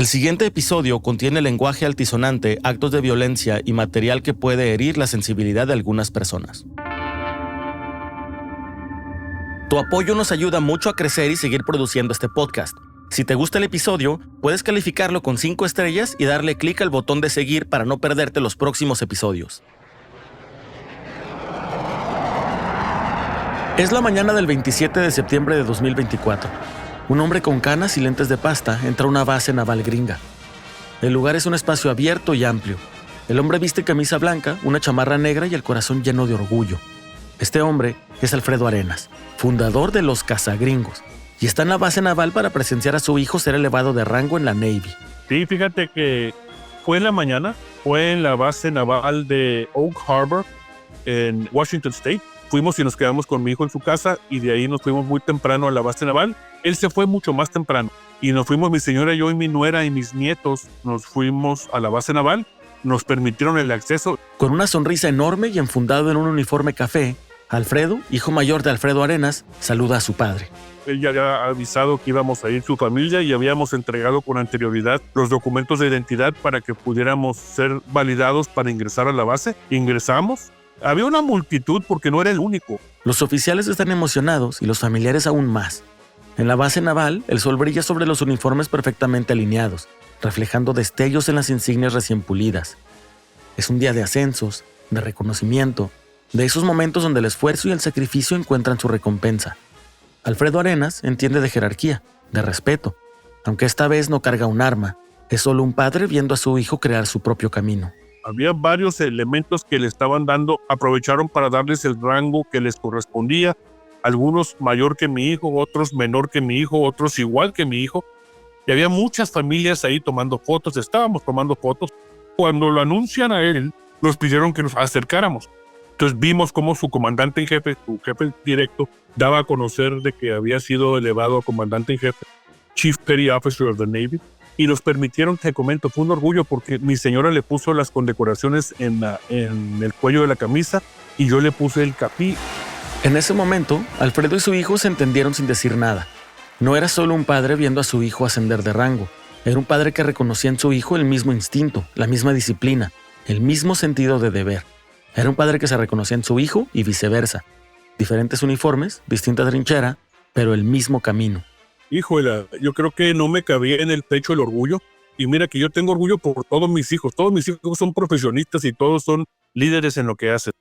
El siguiente episodio contiene lenguaje altisonante, actos de violencia y material que puede herir la sensibilidad de algunas personas. Tu apoyo nos ayuda mucho a crecer y seguir produciendo este podcast. Si te gusta el episodio, puedes calificarlo con 5 estrellas y darle clic al botón de seguir para no perderte los próximos episodios. Es la mañana del 27 de septiembre de 2024. Un hombre con canas y lentes de pasta entra a una base naval gringa. El lugar es un espacio abierto y amplio. El hombre viste camisa blanca, una chamarra negra y el corazón lleno de orgullo. Este hombre es Alfredo Arenas, fundador de los Cazagringos, y está en la base naval para presenciar a su hijo ser elevado de rango en la Navy. Sí, fíjate que fue en la mañana, fue en la base naval de Oak Harbor, en Washington State. Fuimos y nos quedamos con mi hijo en su casa y de ahí nos fuimos muy temprano a la base naval. Él se fue mucho más temprano y nos fuimos mi señora, yo y mi nuera y mis nietos, nos fuimos a la base naval. Nos permitieron el acceso. Con una sonrisa enorme y enfundado en un uniforme café, Alfredo, hijo mayor de Alfredo Arenas, saluda a su padre. Él ya había avisado que íbamos a ir su familia y habíamos entregado con anterioridad los documentos de identidad para que pudiéramos ser validados para ingresar a la base. Ingresamos. Había una multitud porque no era el único. Los oficiales están emocionados y los familiares aún más. En la base naval, el sol brilla sobre los uniformes perfectamente alineados, reflejando destellos en las insignias recién pulidas. Es un día de ascensos, de reconocimiento, de esos momentos donde el esfuerzo y el sacrificio encuentran su recompensa. Alfredo Arenas entiende de jerarquía, de respeto, aunque esta vez no carga un arma, es solo un padre viendo a su hijo crear su propio camino. Había varios elementos que le estaban dando, aprovecharon para darles el rango que les correspondía, algunos mayor que mi hijo, otros menor que mi hijo, otros igual que mi hijo, y había muchas familias ahí tomando fotos, estábamos tomando fotos. Cuando lo anuncian a él, nos pidieron que nos acercáramos. Entonces vimos cómo su comandante en jefe, su jefe directo, daba a conocer de que había sido elevado a comandante en jefe, Chief Petty Officer of the Navy, y nos permitieron, te comento, fue un orgullo porque mi señora le puso las condecoraciones en el cuello de la camisa y yo le puse el capí. En ese momento, Alfredo y su hijo se entendieron sin decir nada. No era solo un padre viendo a su hijo ascender de rango, era un padre que reconocía en su hijo el mismo instinto, la misma disciplina, el mismo sentido de deber. Era un padre que se reconocía en su hijo y viceversa. Diferentes uniformes, distinta trinchera, pero el mismo camino. Híjole, yo creo que no me cabía en el pecho el orgullo. Y mira que yo tengo orgullo por todos mis hijos. Todos mis hijos son profesionistas y todos son líderes en lo que hacen.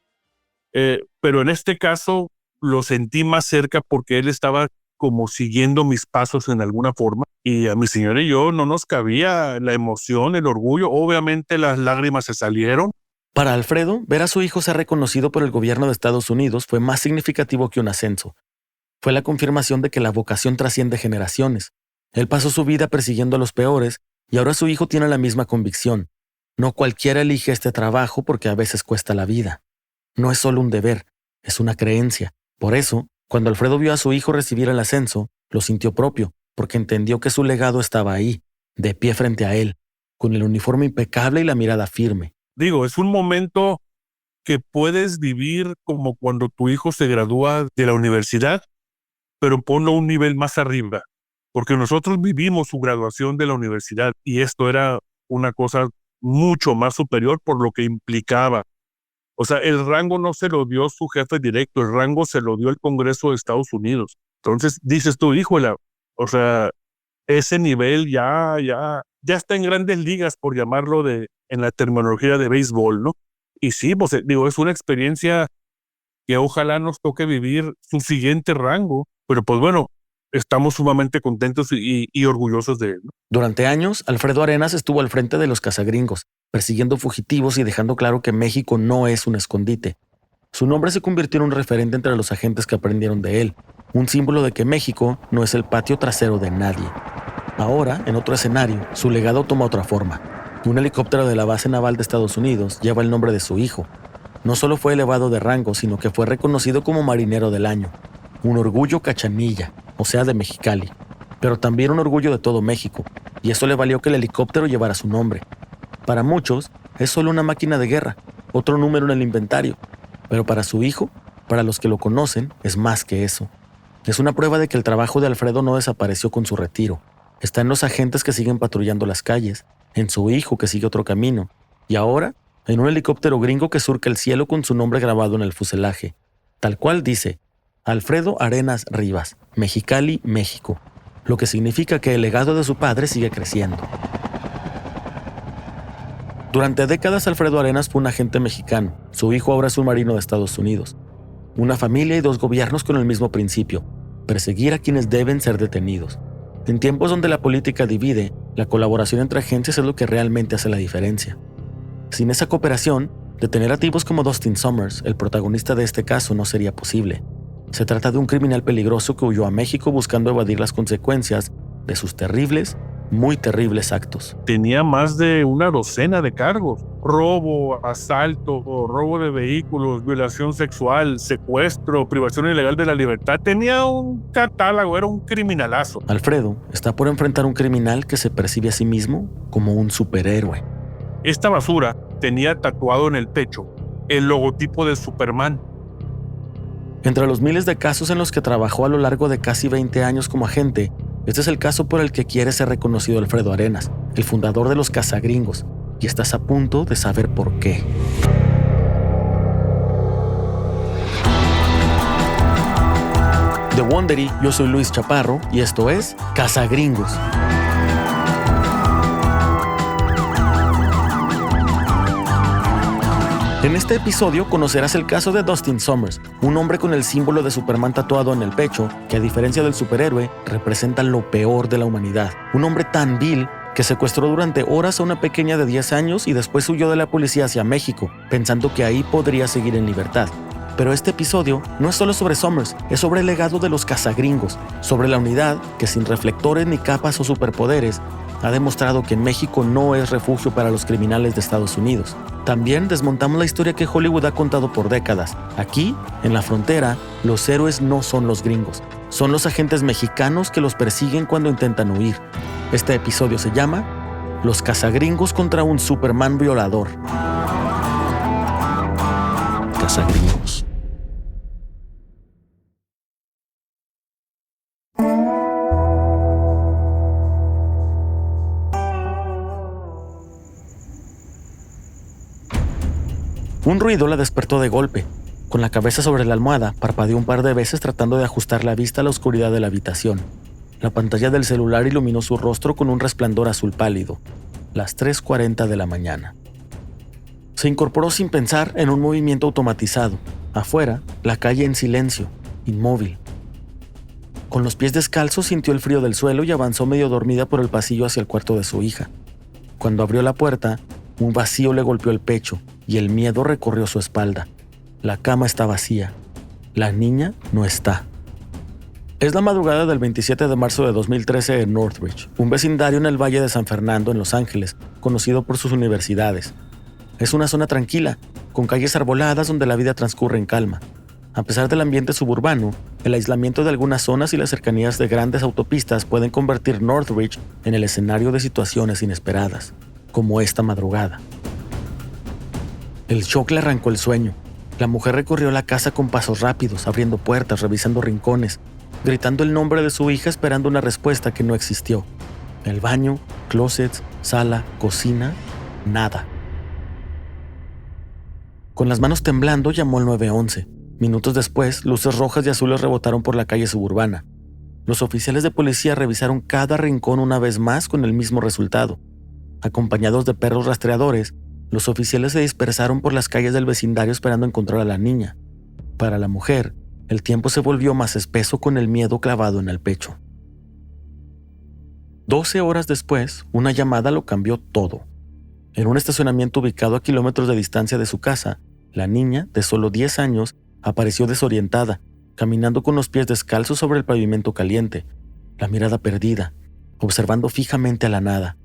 Pero en este caso lo sentí más cerca porque él estaba como siguiendo mis pasos en alguna forma. Y a mi señora y yo no nos cabía la emoción, el orgullo. Obviamente las lágrimas se salieron. Para Alfredo, ver a su hijo ser reconocido por el gobierno de Estados Unidos fue más significativo que un ascenso. Fue la confirmación de que la vocación trasciende generaciones. Él pasó su vida persiguiendo a los peores y ahora su hijo tiene la misma convicción. No cualquiera elige este trabajo porque a veces cuesta la vida. No es solo un deber, es una creencia. Por eso, cuando Alfredo vio a su hijo recibir el ascenso, lo sintió propio, porque entendió que su legado estaba ahí, de pie frente a él, con el uniforme impecable y la mirada firme. Digo, es un momento que puedes vivir como cuando tu hijo se gradúa de la universidad, pero ponlo a un nivel más arriba, porque nosotros vivimos su graduación de la universidad y esto era una cosa mucho más superior por lo que implicaba. O sea, el rango no se lo dio su jefe directo, el rango se lo dio el Congreso de Estados Unidos. Entonces dices tú, híjole, o sea, ese nivel ya está en grandes ligas, por llamarlo en la terminología de béisbol, ¿no? Y sí, pues digo, es una experiencia que ojalá nos toque vivir su siguiente rango, pero pues bueno, estamos sumamente contentos y orgullosos de él, ¿no? Durante años, Alfredo Arenas estuvo al frente de los Cazagringos, persiguiendo fugitivos y dejando claro que México no es un escondite. Su nombre se convirtió en un referente entre los agentes que aprendieron de él, un símbolo de que México no es el patio trasero de nadie. Ahora, en otro escenario, su legado toma otra forma. Un helicóptero de la base naval de Estados Unidos lleva el nombre de su hijo. No solo fue elevado de rango, sino que fue reconocido como marinero del año. Un orgullo cachanilla, o sea, de Mexicali. Pero también un orgullo de todo México, y eso le valió que el helicóptero llevara su nombre. Para muchos, es solo una máquina de guerra, otro número en el inventario. Pero para su hijo, para los que lo conocen, es más que eso. Es una prueba de que el trabajo de Alfredo no desapareció con su retiro. está en los agentes que siguen patrullando las calles, en su hijo que sigue otro camino, y ahora en un helicóptero gringo que surca el cielo con su nombre grabado en el fuselaje. Tal cual dice, Alfredo Arenas Rivas, Mexicali, México, lo que significa que el legado de su padre sigue creciendo. Durante décadas Alfredo Arenas fue un agente mexicano, su hijo ahora es un marino de Estados Unidos. Una familia y dos gobiernos con el mismo principio, perseguir a quienes deben ser detenidos. En tiempos donde la política divide, la colaboración entre agencias es lo que realmente hace la diferencia. Sin esa cooperación, detener a tipos como Dustin Summers, el protagonista de este caso, no sería posible. Se trata de un criminal peligroso que huyó a México buscando evadir las consecuencias de sus terribles, muy terribles actos. Tenía más de una docena de cargos: robo, asalto, robo de vehículos, violación sexual, secuestro, privación ilegal de la libertad. Tenía un catálogo, era un criminalazo. Alfredo está por enfrentar un criminal que se percibe a sí mismo como un superhéroe. Esta basura tenía tatuado en el pecho el logotipo de Superman. Entre los miles de casos en los que trabajó a lo largo de casi 20 años como agente, este es el caso por el que quiere ser reconocido Alfredo Arenas, el fundador de los cazagringos, y estás a punto de saber por qué. De Wondery, yo soy Luis Chaparro y esto es Cazagringos. En este episodio conocerás el caso de Dustin Summers, un hombre con el símbolo de Superman tatuado en el pecho, que a diferencia del superhéroe, representa lo peor de la humanidad. Un hombre tan vil que secuestró durante horas a una pequeña de 10 años y después huyó de la policía hacia México, pensando que ahí podría seguir en libertad. Pero este episodio no es solo sobre Summers, es sobre el legado de los cazagringos, sobre la unidad que sin reflectores ni capas o superpoderes ha demostrado que México no es refugio para los criminales de Estados Unidos. También desmontamos la historia que Hollywood ha contado por décadas. Aquí, en la frontera, los héroes no son los gringos, son los agentes mexicanos que los persiguen cuando intentan huir. Este episodio se llama Los cazagringos contra un Superman violador. Cazagringos. Un ruido la despertó de golpe. Con la cabeza sobre la almohada, parpadeó un par de veces tratando de ajustar la vista a la oscuridad de la habitación. La pantalla del celular iluminó su rostro con un resplandor azul pálido. Las 3:40 de la mañana. Se incorporó sin pensar en un movimiento automatizado. Afuera, la calle en silencio, inmóvil. Con los pies descalzos sintió el frío del suelo y avanzó medio dormida por el pasillo hacia el cuarto de su hija. Cuando abrió la puerta, un vacío le golpeó el pecho y el miedo recorrió su espalda. La cama está vacía. La niña no está. Es la madrugada del 27 de marzo de 2013 en Northridge, un vecindario en el Valle de San Fernando, en Los Ángeles, conocido por sus universidades. Es una zona tranquila, con calles arboladas donde la vida transcurre en calma. A pesar del ambiente suburbano, el aislamiento de algunas zonas y las cercanías de grandes autopistas pueden convertir Northridge en el escenario de situaciones inesperadas, como esta madrugada. El shock le arrancó el sueño. La mujer recorrió la casa con pasos rápidos, abriendo puertas, revisando rincones, gritando el nombre de su hija esperando una respuesta que no existió. El baño, closets, sala, cocina, nada. Con las manos temblando llamó al 911. Minutos después, luces rojas y azules rebotaron por la calle suburbana. Los oficiales de policía revisaron cada rincón una vez más con el mismo resultado. Acompañados de perros rastreadores, los oficiales se dispersaron por las calles del vecindario esperando encontrar a la niña. Para la mujer, el tiempo se volvió más espeso con el miedo clavado en el pecho. 12 horas después, una llamada lo cambió todo. En un estacionamiento ubicado a kilómetros de distancia de su casa, la niña, de solo 10 años, apareció desorientada, caminando con los pies descalzos sobre el pavimento caliente, la mirada perdida, observando fijamente a la nada.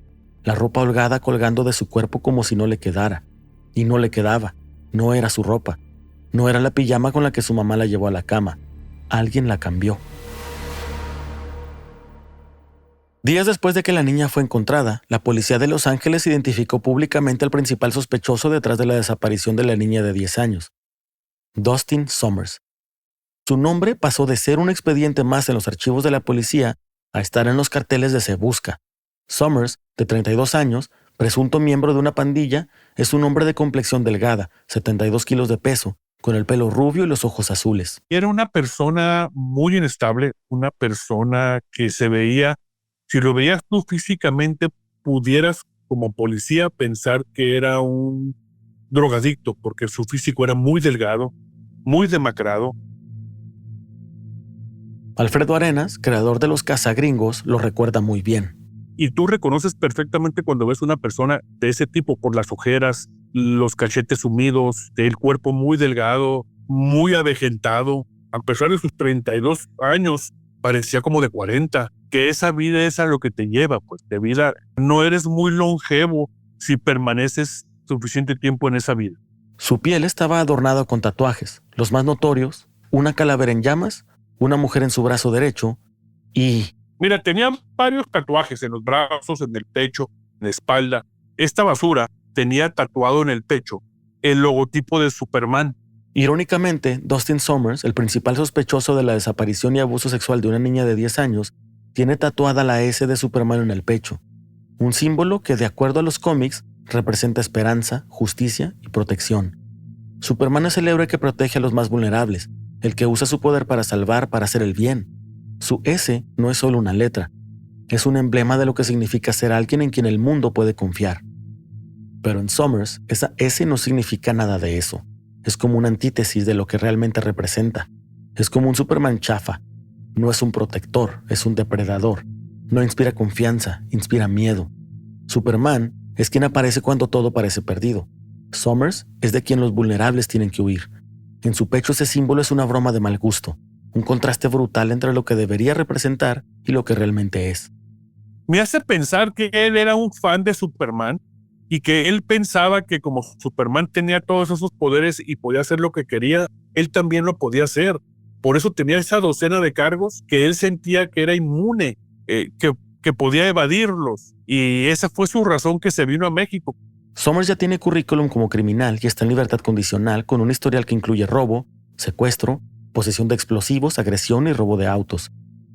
La ropa holgada colgando de su cuerpo como si no le quedara. Y no le quedaba. No era su ropa. No era la pijama con la que su mamá la llevó a la cama. Alguien la cambió. Días después de que la niña fue encontrada, la policía de Los Ángeles identificó públicamente al principal sospechoso detrás de la desaparición de la niña de 10 años. Dustin Summers. Su nombre pasó de ser un expediente más en los archivos de la policía a estar en los carteles de Se Busca. Summers, de 32 años, presunto miembro de una pandilla, es un hombre de complexión delgada, 72 kilos de peso, con el pelo rubio y los ojos azules. Era una persona muy inestable, una persona que se veía, si lo veías tú físicamente, pudieras como policía pensar que era un drogadicto, porque su físico era muy delgado, muy demacrado. Alfredo Arenas, creador de los cazagringos, lo recuerda muy bien. Y tú reconoces perfectamente cuando ves una persona de ese tipo por las ojeras, los cachetes sumidos, el cuerpo muy delgado, muy avejentado. A pesar de sus 32 años, parecía como de 40. Que esa vida es a lo que te lleva, pues de vida. No eres muy longevo si permaneces suficiente tiempo en esa vida. Su piel estaba adornada con tatuajes, los más notorios, una calavera en llamas, una mujer en su brazo derecho y... Mira, tenía varios tatuajes en los brazos, en el pecho, en la espalda. Esta basura tenía tatuado en el pecho el logotipo de Superman. Irónicamente, Dustin Summers, el principal sospechoso de la desaparición y abuso sexual de una niña de 10 años, tiene tatuada la S de Superman en el pecho, un símbolo que, de acuerdo a los cómics, representa esperanza, justicia y protección. Superman es el héroe que protege a los más vulnerables, el que usa su poder para salvar, para hacer el bien. Su S no es solo una letra, es un emblema de lo que significa ser alguien en quien el mundo puede confiar. Pero en Summers, esa S no significa nada de eso. Es como una antítesis de lo que realmente representa. Es como un Superman chafa. No es un protector, es un depredador. No inspira confianza, inspira miedo. Superman es quien aparece cuando todo parece perdido. Summers es de quien los vulnerables tienen que huir. En su pecho ese símbolo es una broma de mal gusto, un contraste brutal entre lo que debería representar y lo que realmente es. Me hace pensar que él era un fan de Superman y que él pensaba que como Superman tenía todos esos poderes y podía hacer lo que quería, él también lo podía hacer. Por eso tenía esa docena de cargos que él sentía que era inmune, que podía evadirlos. Y esa fue su razón que se vino a México. Summers ya tiene currículum como criminal y está en libertad condicional con un historial que incluye robo, secuestro, posesión de explosivos, agresión y robo de autos.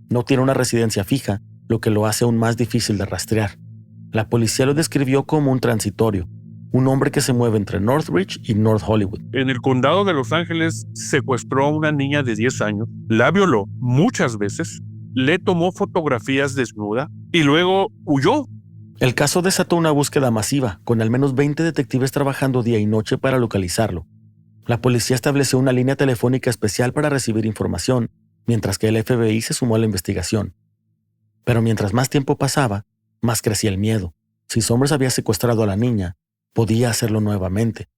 No tiene una residencia fija, lo que lo hace aún más difícil de rastrear. La policía lo describió como un transitorio, un hombre que se mueve entre Northridge y North Hollywood. En el condado de Los Ángeles secuestró a una niña de 10 años, la violó muchas veces, le tomó fotografías desnuda y luego huyó. El caso desató una búsqueda masiva, con al menos 20 detectives trabajando día y noche para localizarlo. La policía estableció una línea telefónica especial para recibir información, mientras que el FBI se sumó a la investigación. Pero mientras más tiempo pasaba, más crecía el miedo. Si Summers había secuestrado a la niña, podía hacerlo nuevamente.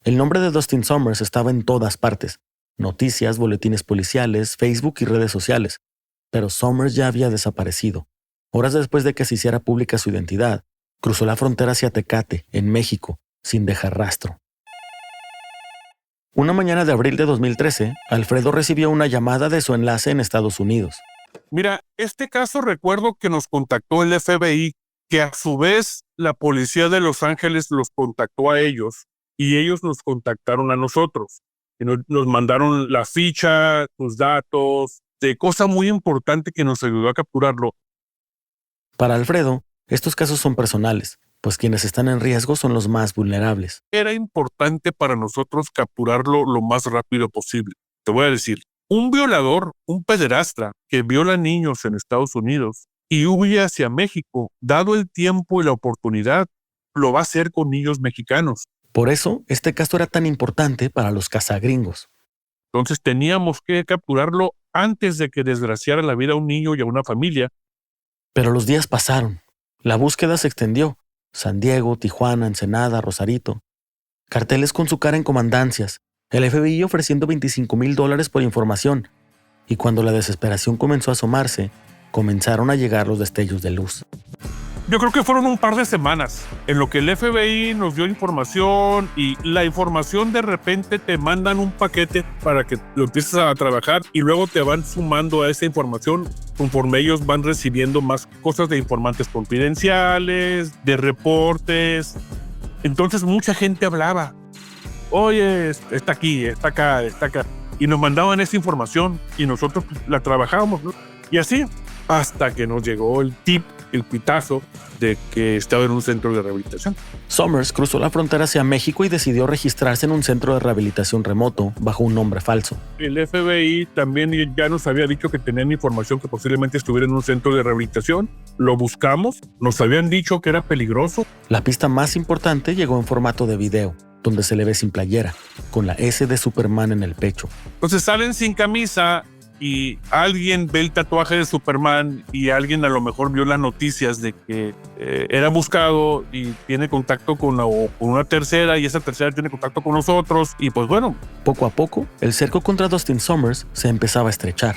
El nombre de Dustin Summers estaba en todas partes: noticias, boletines policiales, Facebook y redes sociales. Pero Summers ya había desaparecido. Horas después de que se hiciera pública su identidad, cruzó la frontera hacia Tecate, en México, sin dejar rastro. Una mañana de abril de 2013, Alfredo recibió una llamada de su enlace en Estados Unidos. Mira, este caso recuerdo que nos contactó el FBI, que a su vez la policía de Los Ángeles los contactó a ellos y ellos nos contactaron a nosotros. Y nos mandaron la ficha, sus datos, de cosa muy importante que nos ayudó a capturarlo. Para Alfredo, estos casos son personales, pues quienes están en riesgo son los más vulnerables. Era importante para nosotros capturarlo lo más rápido posible. Te voy a decir, un violador, un pederastra que viola niños en Estados Unidos y huye hacia México, dado el tiempo y la oportunidad, lo va a hacer con niños mexicanos. Por eso, este caso era tan importante para los cazagringos. Entonces teníamos que capturarlo antes de que desgraciara la vida a un niño y a una familia. Pero los días pasaron. La búsqueda se extendió. San Diego, Tijuana, Ensenada, Rosarito. Carteles con su cara en comandancias. El FBI ofreciendo $25,000 por información. Y cuando la desesperación comenzó a asomarse, comenzaron a llegar los destellos de luz. Yo creo que fueron un par de semanas en lo que el FBI nos dio información y la información de repente te mandan un paquete para que lo empieces a trabajar y luego te van sumando a esa información conforme ellos van recibiendo más cosas de informantes confidenciales, de reportes. Entonces mucha gente hablaba. Oye, está aquí, está acá, está acá. Y nos mandaban esa información y nosotros la trabajábamos, ¿no? Y así hasta que nos llegó el pitazo de que estaba en un centro de rehabilitación. Summers cruzó la frontera hacia México y decidió registrarse en un centro de rehabilitación remoto bajo un nombre falso. El FBI también ya nos había dicho que tenían información que posiblemente estuviera en un centro de rehabilitación. Lo buscamos, nos habían dicho que era peligroso. La pista más importante llegó en formato de video, donde se le ve sin playera, con la S de Superman en el pecho. Entonces salen sin camisa y alguien ve el tatuaje de Superman y alguien a lo mejor vio las noticias de que era buscado y tiene contacto con una tercera y esa tercera tiene contacto con nosotros y pues bueno. Poco a poco, el cerco contra Dustin Summers se empezaba a estrechar.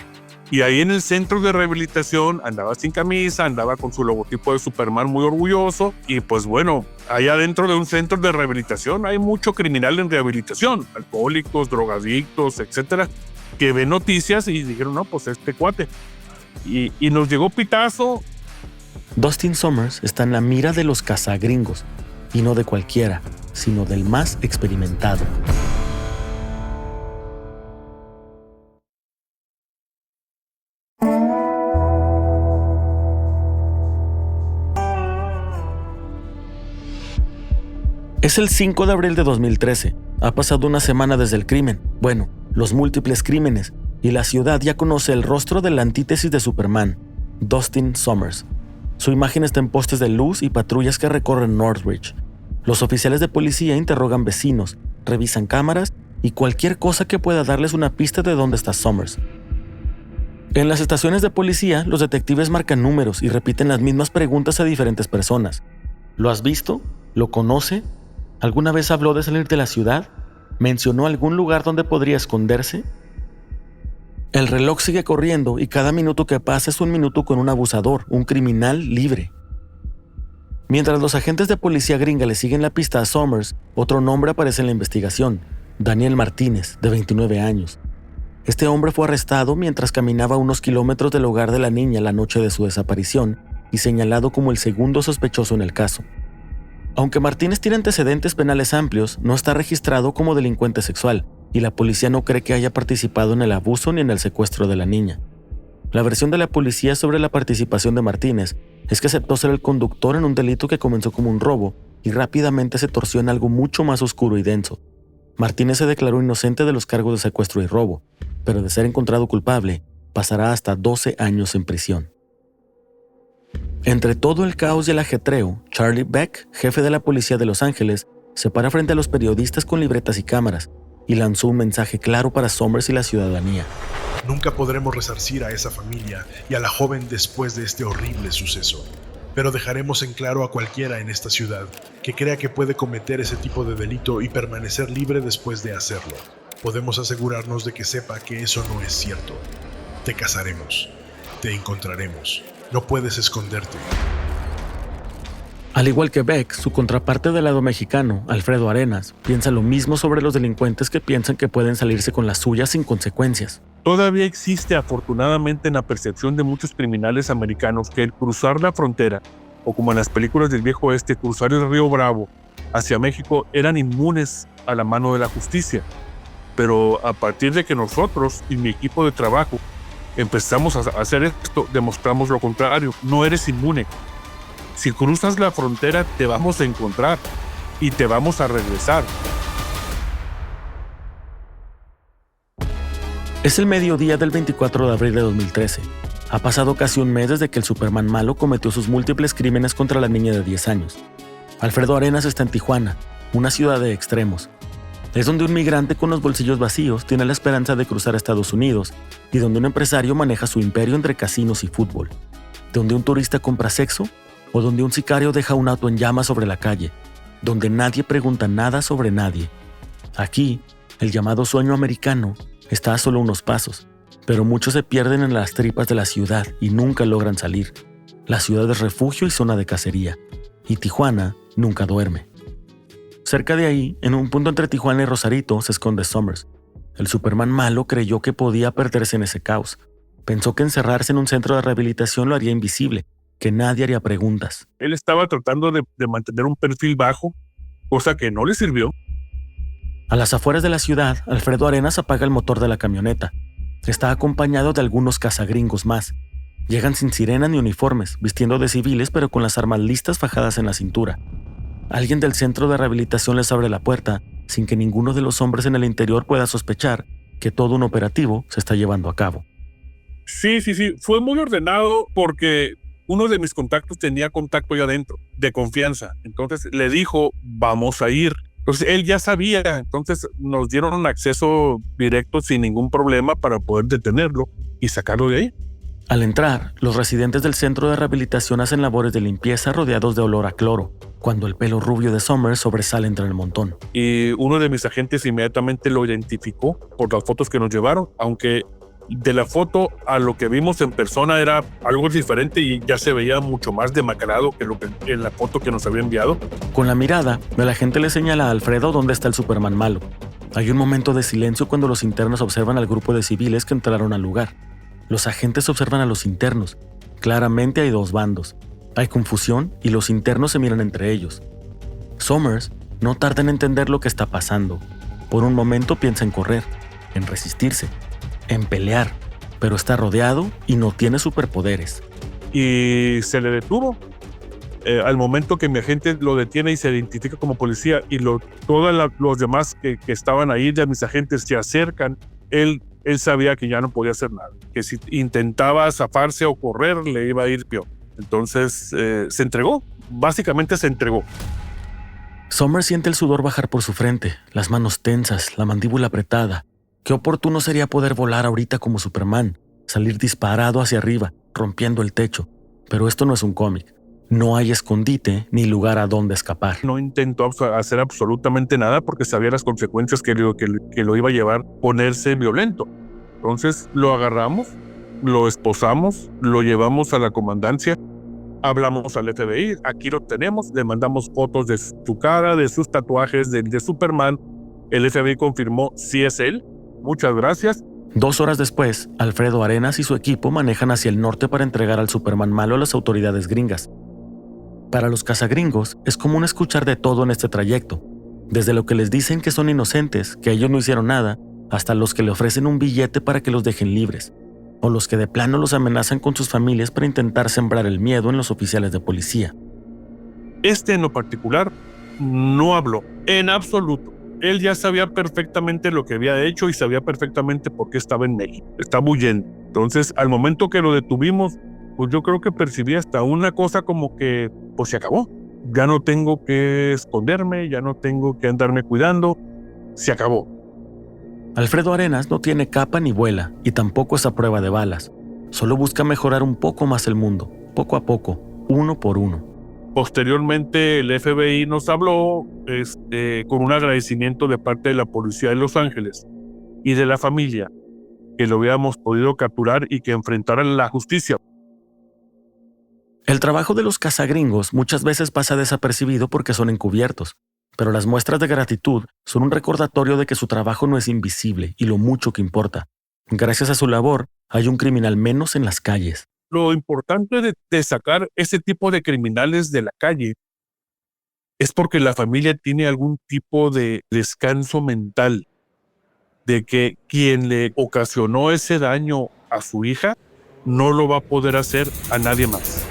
Y ahí en el centro de rehabilitación andaba sin camisa, andaba con su logotipo de Superman muy orgulloso y pues bueno, allá dentro de un centro de rehabilitación hay mucho criminal en rehabilitación, alcohólicos, drogadictos, etcétera, que ven noticias y dijeron, no, pues este cuate. Y nos llegó pitazo. Dustin Summers está en la mira de los cazagringos, y no de cualquiera, sino del más experimentado. Es el 5 de abril de 2013. Ha pasado una semana desde el crimen. Bueno, los múltiples crímenes. Y la ciudad ya conoce el rostro de la antítesis de Superman, Dustin Summers. Su imagen está en postes de luz y patrullas que recorren Northridge. Los oficiales de policía interrogan vecinos, revisan cámaras y cualquier cosa que pueda darles una pista de dónde está Summers. En las estaciones de policía, los detectives marcan números y repiten las mismas preguntas a diferentes personas. ¿Lo has visto? ¿Lo conoce? ¿Alguna vez habló de salir de la ciudad? ¿Mencionó algún lugar donde podría esconderse? El reloj sigue corriendo y cada minuto que pasa es un minuto con un abusador, un criminal libre. Mientras los agentes de policía gringa le siguen la pista a Summers, otro nombre aparece en la investigación, Daniel Martínez, de 29 años. Este hombre fue arrestado mientras caminaba a unos kilómetros del hogar de la niña la noche de su desaparición y señalado como el segundo sospechoso en el caso. Aunque Martínez tiene antecedentes penales amplios, no está registrado como delincuente sexual y la policía no cree que haya participado en el abuso ni en el secuestro de la niña. La versión de la policía sobre la participación de Martínez es que aceptó ser el conductor en un delito que comenzó como un robo y rápidamente se torció en algo mucho más oscuro y denso. Martínez se declaró inocente de los cargos de secuestro y robo, pero de ser encontrado culpable, pasará hasta 12 años en prisión. Entre todo el caos y el ajetreo, Charlie Beck, jefe de la policía de Los Ángeles, se para frente a los periodistas con libretas y cámaras y lanzó un mensaje claro para Summers y la ciudadanía. Nunca podremos resarcir a esa familia y a la joven después de este horrible suceso, pero dejaremos en claro a cualquiera en esta ciudad que crea que puede cometer ese tipo de delito y permanecer libre después de hacerlo. Podemos asegurarnos de que sepa que eso no es cierto. Te cazaremos. Te encontraremos. No puedes esconderte. Al igual que Beck, su contraparte del lado mexicano, Alfredo Arenas, piensa lo mismo sobre los delincuentes que piensan que pueden salirse con las suyas sin consecuencias. Todavía existe afortunadamente en la percepción de muchos criminales americanos que el cruzar la frontera, o como en las películas del viejo oeste, cruzar el río Bravo hacia México, eran inmunes a la mano de la justicia. Pero a partir de que nosotros y mi equipo de trabajo empezamos a hacer esto, demostramos lo contrario. No eres inmune. Si cruzas la frontera, te vamos a encontrar y te vamos a regresar. Es el mediodía del 24 de abril de 2013. Ha pasado casi un mes desde que el Superman malo cometió sus múltiples crímenes contra la niña de 10 años. Alfredo Arenas está en Tijuana, una ciudad de extremos. Es donde un migrante con los bolsillos vacíos tiene la esperanza de cruzar a Estados Unidos y donde un empresario maneja su imperio entre casinos y fútbol. Donde un turista compra sexo o donde un sicario deja un auto en llamas sobre la calle. Donde nadie pregunta nada sobre nadie. Aquí, el llamado sueño americano está a solo unos pasos, pero muchos se pierden en las tripas de la ciudad y nunca logran salir. La ciudad es refugio y zona de cacería, y Tijuana nunca duerme. Cerca de ahí, en un punto entre Tijuana y Rosarito, se esconde Summers. El Superman malo creyó que podía perderse en ese caos. Pensó que encerrarse en un centro de rehabilitación lo haría invisible, que nadie haría preguntas. Él estaba tratando de mantener un perfil bajo, cosa que no le sirvió. A las afueras de la ciudad, Alfredo Arenas apaga el motor de la camioneta. Está acompañado de algunos cazagringos más. Llegan sin sirena ni uniformes, vistiendo de civiles pero con las armas listas fajadas en la cintura. Alguien del centro de rehabilitación les abre la puerta, sin que ninguno de los hombres en el interior pueda sospechar que todo un operativo se está llevando a cabo. Sí. Fue muy ordenado porque uno de mis contactos tenía contacto ya adentro, de confianza. Entonces le dijo, vamos a ir. Entonces él ya sabía, entonces nos dieron un acceso directo sin ningún problema para poder detenerlo y sacarlo de ahí. Al entrar, los residentes del centro de rehabilitación hacen labores de limpieza rodeados de olor a cloro, cuando el pelo rubio de Summers sobresale entre el montón. Y uno de mis agentes inmediatamente lo identificó por las fotos que nos llevaron, aunque de la foto a lo que vimos en persona era algo diferente y ya se veía mucho más demacrado que lo que en la foto que nos había enviado. Con la mirada, el agente le señala a Alfredo dónde está el Superman malo. Hay un momento de silencio cuando los internos observan al grupo de civiles que entraron al lugar. Los agentes observan a los internos. Claramente hay dos bandos. Hay confusión y los internos se miran entre ellos. Summers no tarda en entender lo que está pasando. Por un momento piensa en correr, en resistirse, en pelear, pero está rodeado y no tiene superpoderes. Y se le detuvo. Al momento que mi agente lo detiene y se identifica como policía y todos los demás que estaban ahí de mis agentes se acercan, él sabía que ya no podía hacer nada, que si intentaba zafarse o correr le iba a ir peor. Entonces se entregó, básicamente se entregó. Summers siente el sudor bajar por su frente, las manos tensas, la mandíbula apretada. Qué oportuno sería poder volar ahorita como Superman, salir disparado hacia arriba, rompiendo el techo. Pero esto no es un cómic. No hay escondite ni lugar a donde escapar. No intentó hacer absolutamente nada porque sabía las consecuencias que lo iba a llevar ponerse violento. Entonces lo agarramos, lo esposamos, lo llevamos a la comandancia, hablamos al FBI, aquí lo tenemos, le mandamos fotos de su cara, de sus tatuajes, de Superman. El FBI confirmó sí es él. Muchas gracias. 2 horas después, Alfredo Arenas y su equipo manejan hacia el norte para entregar al Superman malo a las autoridades gringas. Para los cazagringos, es común escuchar de todo en este trayecto, desde lo que les dicen que son inocentes, que ellos no hicieron nada, hasta los que le ofrecen un billete para que los dejen libres, o los que de plano los amenazan con sus familias para intentar sembrar el miedo en los oficiales de policía. En lo particular no habló, en absoluto. Él ya sabía perfectamente lo que había hecho y sabía perfectamente por qué estaba en México. Estaba huyendo. Entonces, al momento que lo detuvimos, pues yo creo que percibí hasta una cosa como que, pues se acabó. Ya no tengo que esconderme, ya no tengo que andarme cuidando. Se acabó. Alfredo Arenas no tiene capa ni vuela y tampoco es a prueba de balas. Solo busca mejorar un poco más el mundo, poco a poco, uno por uno. Posteriormente el FBI nos habló con un agradecimiento de parte de la policía de Los Ángeles y de la familia que lo habíamos podido capturar y que enfrentaran la justicia. El trabajo de los cazagringos muchas veces pasa desapercibido porque son encubiertos, pero las muestras de gratitud son un recordatorio de que su trabajo no es invisible y lo mucho que importa. Gracias a su labor, hay un criminal menos en las calles. Lo importante de sacar ese tipo de criminales de la calle es porque la familia tiene algún tipo de descanso mental de que quien le ocasionó ese daño a su hija no lo va a poder hacer a nadie más.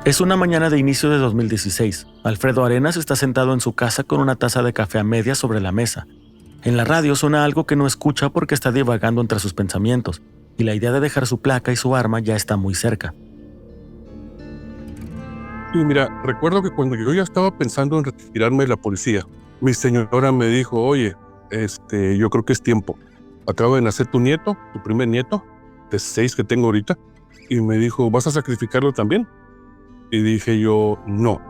Es una mañana de inicio de 2016. Alfredo Arenas está sentado en su casa con una taza de café a medias sobre la mesa. En la radio suena algo que no escucha porque está divagando entre sus pensamientos, y la idea de dejar su placa y su arma ya está muy cerca. Y mira, recuerdo que cuando yo ya estaba pensando en retirarme de la policía, mi señora me dijo, oye, yo creo que es tiempo. Acaba de nacer tu nieto, tu primer nieto, de 6 que tengo ahorita, y me dijo, ¿vas a sacrificarlo también? Y dije yo, no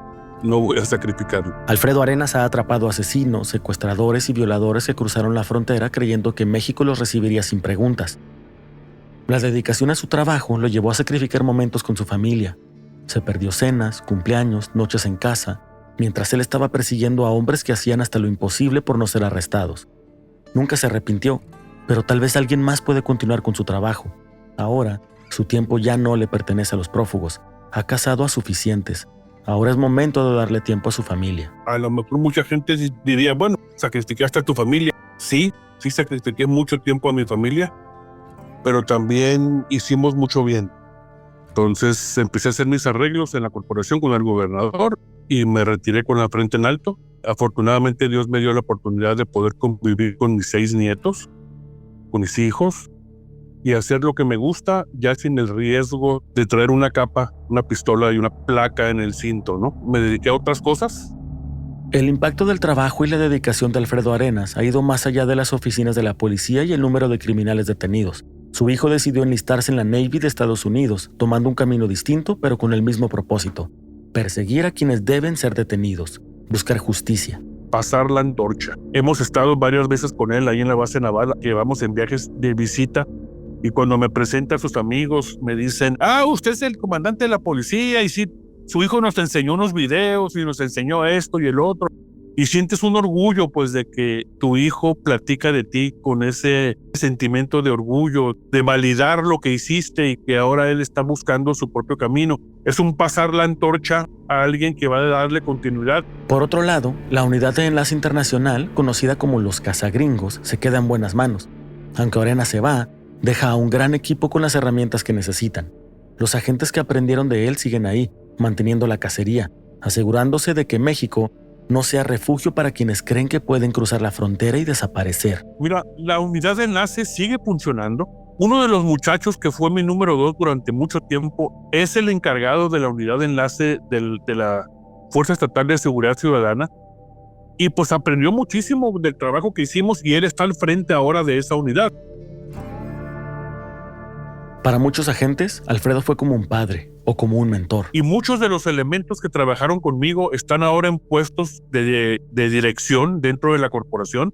voy a sacrificarlo. Alfredo Arenas ha atrapado asesinos, secuestradores y violadores que cruzaron la frontera creyendo que México los recibiría sin preguntas. La dedicación a su trabajo lo llevó a sacrificar momentos con su familia. Se perdió cenas, cumpleaños, noches en casa, mientras él estaba persiguiendo a hombres que hacían hasta lo imposible por no ser arrestados. Nunca se arrepintió, pero tal vez alguien más puede continuar con su trabajo. Ahora, su tiempo ya no le pertenece a los prófugos. Ha cazado a suficientes. Ahora es momento de darle tiempo a su familia. A lo mejor mucha gente diría, bueno, sacrificaste a tu familia. Sí sacrifiqué mucho tiempo a mi familia, pero también hicimos mucho bien. Entonces empecé a hacer mis arreglos en la corporación con el gobernador y me retiré con la frente en alto. Afortunadamente Dios me dio la oportunidad de poder convivir con mis 6 nietos, con mis hijos, y hacer lo que me gusta, ya sin el riesgo de traer una capa, una pistola y una placa en el cinto, ¿no? Me dediqué a otras cosas. El impacto del trabajo y la dedicación de Alfredo Arenas ha ido más allá de las oficinas de la policía y el número de criminales detenidos. Su hijo decidió enlistarse en la Navy de Estados Unidos, tomando un camino distinto pero con el mismo propósito: perseguir a quienes deben ser detenidos, buscar justicia. Pasar la antorcha. Hemos estado varias veces con él ahí en la base naval, llevamos en viajes de visita. Y cuando me presenta a sus amigos, me dicen, usted es el comandante de la policía, y sí, su hijo nos enseñó unos videos y nos enseñó esto y el otro. Y sientes un orgullo, pues, de que tu hijo platica de ti con ese sentimiento de orgullo, de validar lo que hiciste y que ahora él está buscando su propio camino. Es un pasar la antorcha a alguien que va a darle continuidad. Por otro lado, la unidad de enlace internacional, conocida como los cazagringos, se queda en buenas manos. Aunque Arenas se va, deja a un gran equipo con las herramientas que necesitan. Los agentes que aprendieron de él siguen ahí, manteniendo la cacería, asegurándose de que México no sea refugio para quienes creen que pueden cruzar la frontera y desaparecer. Mira, la unidad de enlace sigue funcionando. Uno de los muchachos que fue mi número 2 durante mucho tiempo es el encargado de la unidad de enlace de la Fuerza Estatal de Seguridad Ciudadana. Y pues aprendió muchísimo del trabajo que hicimos y él está al frente ahora de esa unidad. Para muchos agentes, Alfredo fue como un padre o como un mentor. Y muchos de los elementos que trabajaron conmigo están ahora en puestos de dirección dentro de la corporación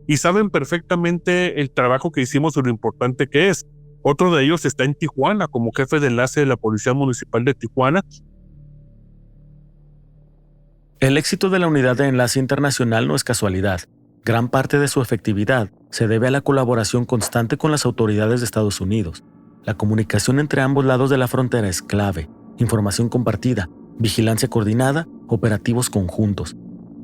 y saben perfectamente el trabajo que hicimos y lo importante que es. Otro de ellos está en Tijuana como jefe de enlace de la Policía Municipal de Tijuana. El éxito de la unidad de enlace internacional no es casualidad. Gran parte de su efectividad se debe a la colaboración constante con las autoridades de Estados Unidos. La comunicación entre ambos lados de la frontera es clave. Información compartida, vigilancia coordinada, operativos conjuntos.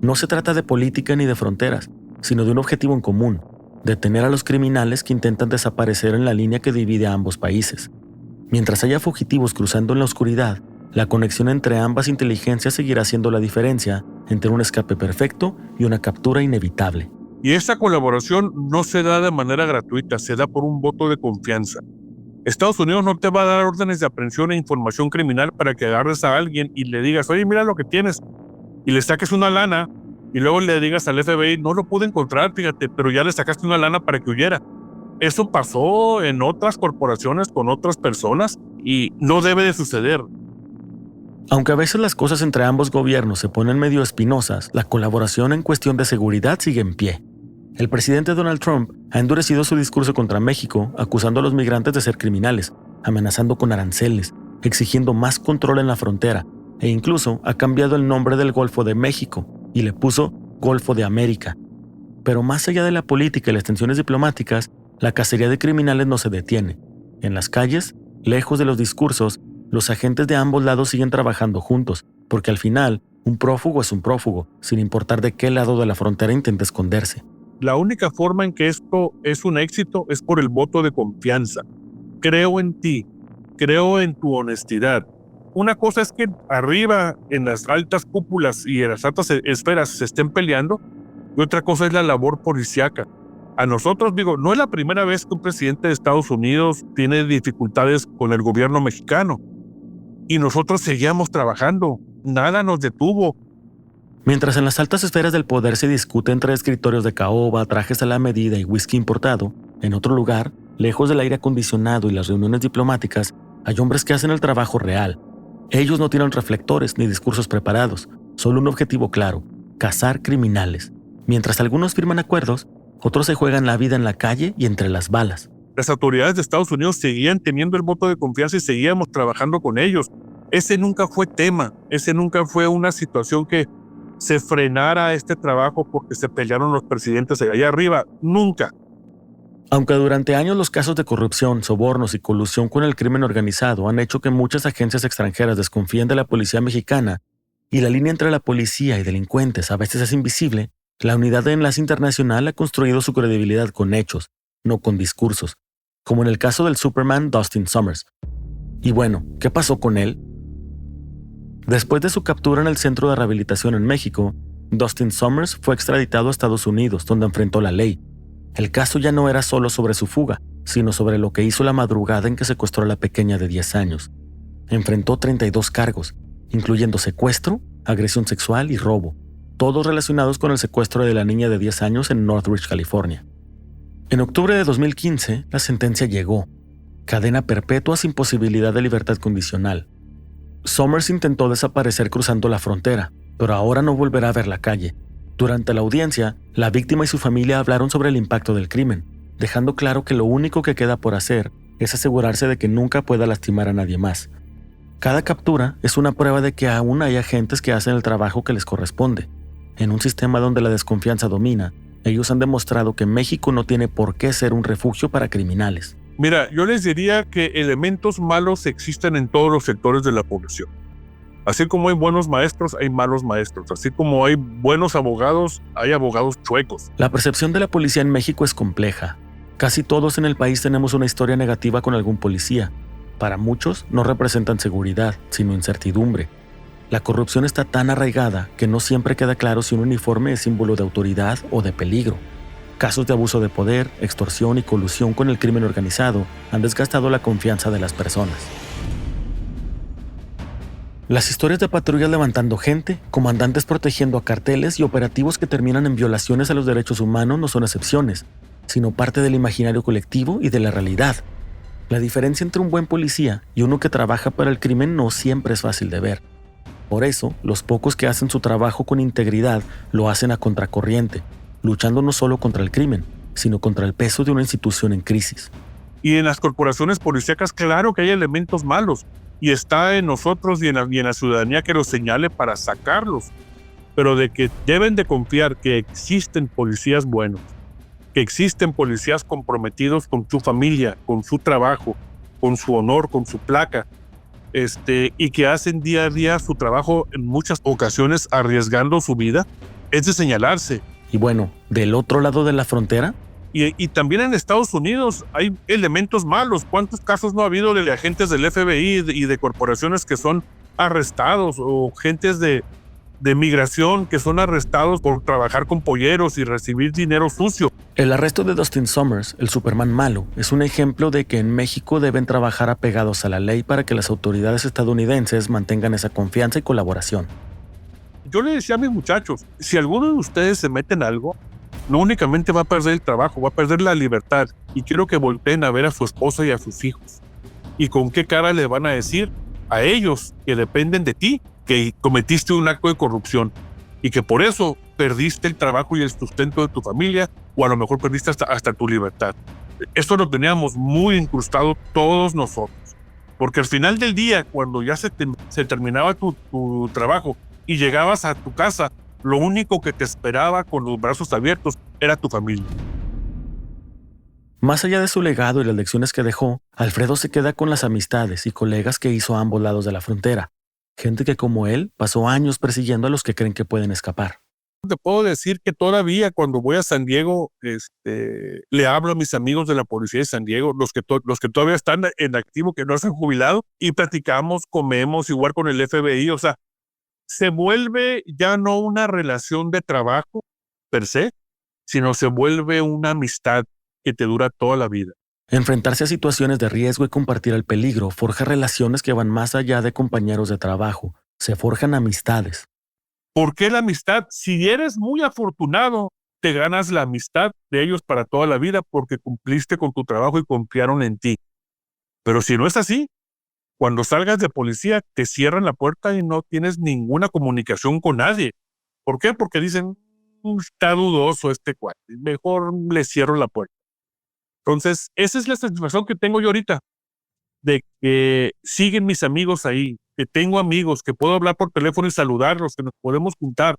No se trata de política ni de fronteras, sino de un objetivo en común: detener a los criminales que intentan desaparecer en la línea que divide a ambos países. Mientras haya fugitivos cruzando en la oscuridad, la conexión entre ambas inteligencias seguirá siendo la diferencia entre un escape perfecto y una captura inevitable. Y esta colaboración no se da de manera gratuita, se da por un voto de confianza. Estados Unidos no te va a dar órdenes de aprehensión e información criminal para que agarres a alguien y le digas, oye, mira lo que tienes, y le saques una lana, y luego le digas al FBI, no lo pude encontrar, fíjate, pero ya le sacaste una lana para que huyera. Eso pasó en otras corporaciones con otras personas y no debe de suceder. Aunque a veces las cosas entre ambos gobiernos se ponen medio espinosas, la colaboración en cuestión de seguridad sigue en pie. El presidente Donald Trump ha endurecido su discurso contra México, acusando a los migrantes de ser criminales, amenazando con aranceles, exigiendo más control en la frontera, e incluso ha cambiado el nombre del Golfo de México y le puso Golfo de América. Pero más allá de la política y las tensiones diplomáticas, la cacería de criminales no se detiene. En las calles, lejos de los discursos, los agentes de ambos lados siguen trabajando juntos, porque al final, un prófugo es un prófugo, sin importar de qué lado de la frontera intente esconderse. La única forma en que esto es un éxito es por el voto de confianza. Creo en ti, creo en tu honestidad. Una cosa es que arriba, en las altas cúpulas y en las altas esferas se estén peleando, y otra cosa es la labor policíaca. A nosotros, no es la primera vez que un presidente de Estados Unidos tiene dificultades con el gobierno mexicano. Y nosotros seguíamos trabajando, nada nos detuvo. Mientras en las altas esferas del poder se discute entre escritorios de caoba, trajes a la medida y whisky importado, en otro lugar, lejos del aire acondicionado y las reuniones diplomáticas, hay hombres que hacen el trabajo real. Ellos no tienen reflectores ni discursos preparados, solo un objetivo claro: cazar criminales. Mientras algunos firman acuerdos, otros se juegan la vida en la calle y entre las balas. Las autoridades de Estados Unidos seguían teniendo el voto de confianza y seguíamos trabajando con ellos. Ese nunca fue tema, ese nunca fue una situación que se frenara este trabajo porque se pelearon los presidentes allá arriba. Nunca. Aunque durante años los casos de corrupción, sobornos y colusión con el crimen organizado han hecho que muchas agencias extranjeras desconfíen de la policía mexicana, y la línea entre la policía y delincuentes a veces es invisible, la Unidad de Enlace Internacional ha construido su credibilidad con hechos, no con discursos, como en el caso del Superman Dustin Summers. Y bueno, ¿qué pasó con él? Después de su captura en el Centro de Rehabilitación en México, Dustin Summers fue extraditado a Estados Unidos, donde enfrentó la ley. El caso ya no era solo sobre su fuga, sino sobre lo que hizo la madrugada en que secuestró a la pequeña de 10 años. Enfrentó 32 cargos, incluyendo secuestro, agresión sexual y robo, todos relacionados con el secuestro de la niña de 10 años en Northridge, California. En octubre de 2015, la sentencia llegó. Cadena perpetua sin posibilidad de libertad condicional. Summers intentó desaparecer cruzando la frontera, pero ahora no volverá a ver la calle. Durante la audiencia, la víctima y su familia hablaron sobre el impacto del crimen, dejando claro que lo único que queda por hacer es asegurarse de que nunca pueda lastimar a nadie más. Cada captura es una prueba de que aún hay agentes que hacen el trabajo que les corresponde. En un sistema donde la desconfianza domina, ellos han demostrado que México no tiene por qué ser un refugio para criminales. Mira, yo les diría que elementos malos existen en todos los sectores de la población. Así como hay buenos maestros, hay malos maestros. Así como hay buenos abogados, hay abogados chuecos. La percepción de la policía en México es compleja. Casi todos en el país tenemos una historia negativa con algún policía. Para muchos no representan seguridad, sino incertidumbre. La corrupción está tan arraigada que no siempre queda claro si un uniforme es símbolo de autoridad o de peligro. Casos de abuso de poder, extorsión y colusión con el crimen organizado han desgastado la confianza de las personas. Las historias de patrullas levantando gente, comandantes protegiendo a carteles y operativos que terminan en violaciones a los derechos humanos no son excepciones, sino parte del imaginario colectivo y de la realidad. La diferencia entre un buen policía y uno que trabaja para el crimen no siempre es fácil de ver. Por eso, los pocos que hacen su trabajo con integridad lo hacen a contracorriente, luchando no solo contra el crimen, sino contra el peso de una institución en crisis. Y en las corporaciones policíacas, claro que hay elementos malos, y está en nosotros y en la ciudadanía que los señale para sacarlos, pero de que deben de confiar que existen policías buenos, que existen policías comprometidos con su familia, con su trabajo, con su honor, con su placa, y que hacen día a día su trabajo en muchas ocasiones arriesgando su vida, es de señalarse. Y bueno, del otro lado de la frontera, y también en Estados Unidos hay elementos malos. ¿Cuántos casos no ha habido de agentes del FBI y de corporaciones que son arrestados, o gentes de migración que son arrestados por trabajar con polleros y recibir dinero sucio? El arresto de Dustin Summers, el Superman malo, es un ejemplo de que en México deben trabajar apegados a la ley para que las autoridades estadounidenses mantengan esa confianza y colaboración. Yo le decía a mis muchachos, si alguno de ustedes se mete en algo, no únicamente va a perder el trabajo, va a perder la libertad. Y quiero que volteen a ver a su esposa y a sus hijos. ¿Y con qué cara le van a decir a ellos que dependen de ti que cometiste un acto de corrupción y que por eso perdiste el trabajo y el sustento de tu familia, o a lo mejor perdiste hasta tu libertad? Esto lo teníamos muy incrustado todos nosotros. Porque al final del día, cuando ya se terminaba tu trabajo y llegabas a tu casa, lo único que te esperaba con los brazos abiertos era tu familia. Más allá de su legado y las lecciones que dejó, Alfredo se queda con las amistades y colegas que hizo a ambos lados de la frontera. Gente que, como él, pasó años persiguiendo a los que creen que pueden escapar. Te puedo decir que todavía cuando voy a San Diego, le hablo a mis amigos de la policía de San Diego, los que todavía están en activo, que no se han jubilado, y platicamos, comemos, igual con el FBI. O sea, se vuelve ya no una relación de trabajo per se, sino se vuelve una amistad que te dura toda la vida. Enfrentarse a situaciones de riesgo y compartir el peligro forja relaciones que van más allá de compañeros de trabajo. Se forjan amistades. ¿Por qué la amistad? Si eres muy afortunado, te ganas la amistad de ellos para toda la vida porque cumpliste con tu trabajo y confiaron en ti. Pero si no es así, cuando salgas de policía, te cierran la puerta y no tienes ninguna comunicación con nadie. ¿Por qué? Porque dicen, está dudoso este cuate, mejor le cierro la puerta. Entonces, esa es la satisfacción que tengo yo ahorita, de que siguen mis amigos ahí, que tengo amigos, que puedo hablar por teléfono y saludarlos, que nos podemos juntar.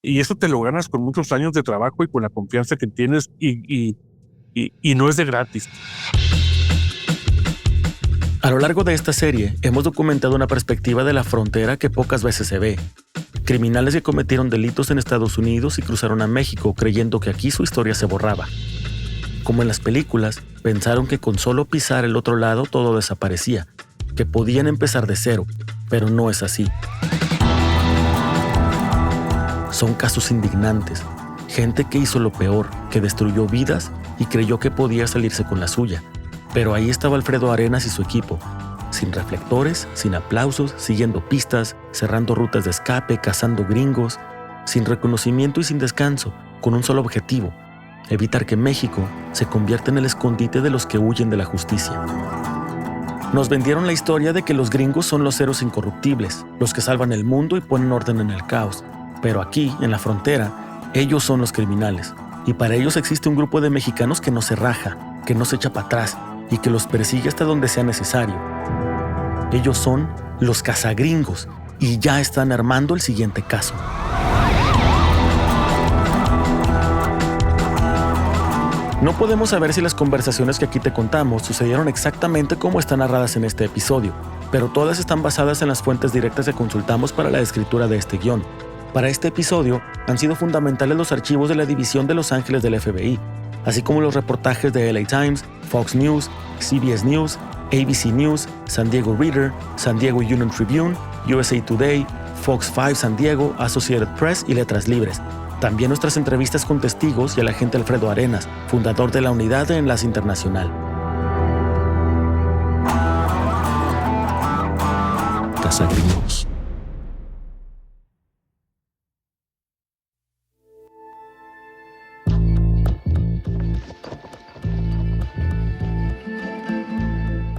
Y eso te lo ganas con muchos años de trabajo y con la confianza que tienes, y no es de gratis. A lo largo de esta serie, hemos documentado una perspectiva de la frontera que pocas veces se ve. criminales que cometieron delitos en Estados Unidos y cruzaron a México creyendo que aquí su historia se borraba. Como en las películas, pensaron que con solo pisar el otro lado todo desaparecía, que podían empezar de cero, pero no es así. Son casos indignantes, gente que hizo lo peor, que destruyó vidas y creyó que podía salirse con la suya. Pero ahí estaba Alfredo Arenas y su equipo, sin reflectores, sin aplausos, siguiendo pistas, cerrando rutas de escape, cazando gringos, sin reconocimiento y sin descanso, con un solo objetivo: evitar que México se convierta en el escondite de los que huyen de la justicia. Nos vendieron la historia de que los gringos son los héroes incorruptibles, los que salvan el mundo y ponen orden en el caos. Pero aquí, en la frontera, ellos son los criminales. Y para ellos existe un grupo de mexicanos que no se raja, que no se echa para atrás y que los persigue hasta donde sea necesario. Ellos son los cazagringos y ya están armando el siguiente caso. No podemos saber si las conversaciones que aquí te contamos sucedieron exactamente como están narradas en este episodio, pero todas están basadas en las fuentes directas que consultamos para la escritura de este guión. Para este episodio han sido fundamentales los archivos de la División de Los Ángeles del FBI, así como los reportajes de LA Times, Fox News, CBS News, ABC News, San Diego Reader, San Diego Union Tribune, USA Today, Fox 5 San Diego, Associated Press y Letras Libres. También nuestras entrevistas con testigos y el agente Alfredo Arenas, fundador de la Unidad de Enlace Internacional. Cazagringos.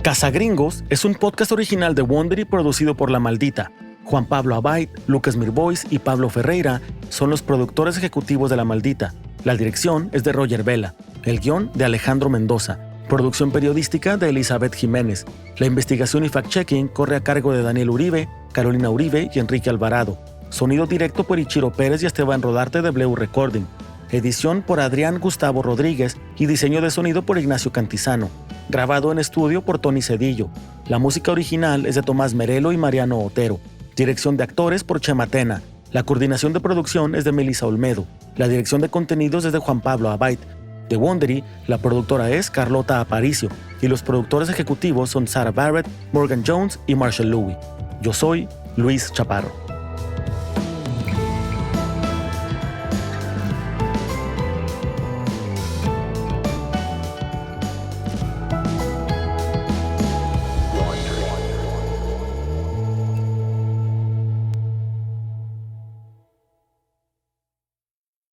Cazagringos es un podcast original de Wondery producido por La Maldita. Juan Pablo Abait, Lucas Mirbois y Pablo Ferreira son los productores ejecutivos de La Maldita. La dirección es de Roger Vela. El guión de Alejandro Mendoza. Producción periodística de Elizabeth Jiménez. La investigación y fact-checking corre a cargo de Daniel Uribe, Carolina Uribe y Enrique Alvarado. Sonido directo por Ichiro Pérez y Esteban Rodarte de Bleu Recording. Edición por Adrián Gustavo Rodríguez y diseño de sonido por Ignacio Cantizano. Grabado en estudio por Tony Cedillo. La música original es de Tomás Merelo y Mariano Otero. Dirección de actores por Chema Tena. La coordinación de producción es de Melissa Olmedo. La dirección de contenidos es de Juan Pablo Abait. De Wondery, la productora es Carlota Aparicio y los productores ejecutivos son Sarah Barrett, Morgan Jones y Marshall Louis. Yo soy Luis Chaparro.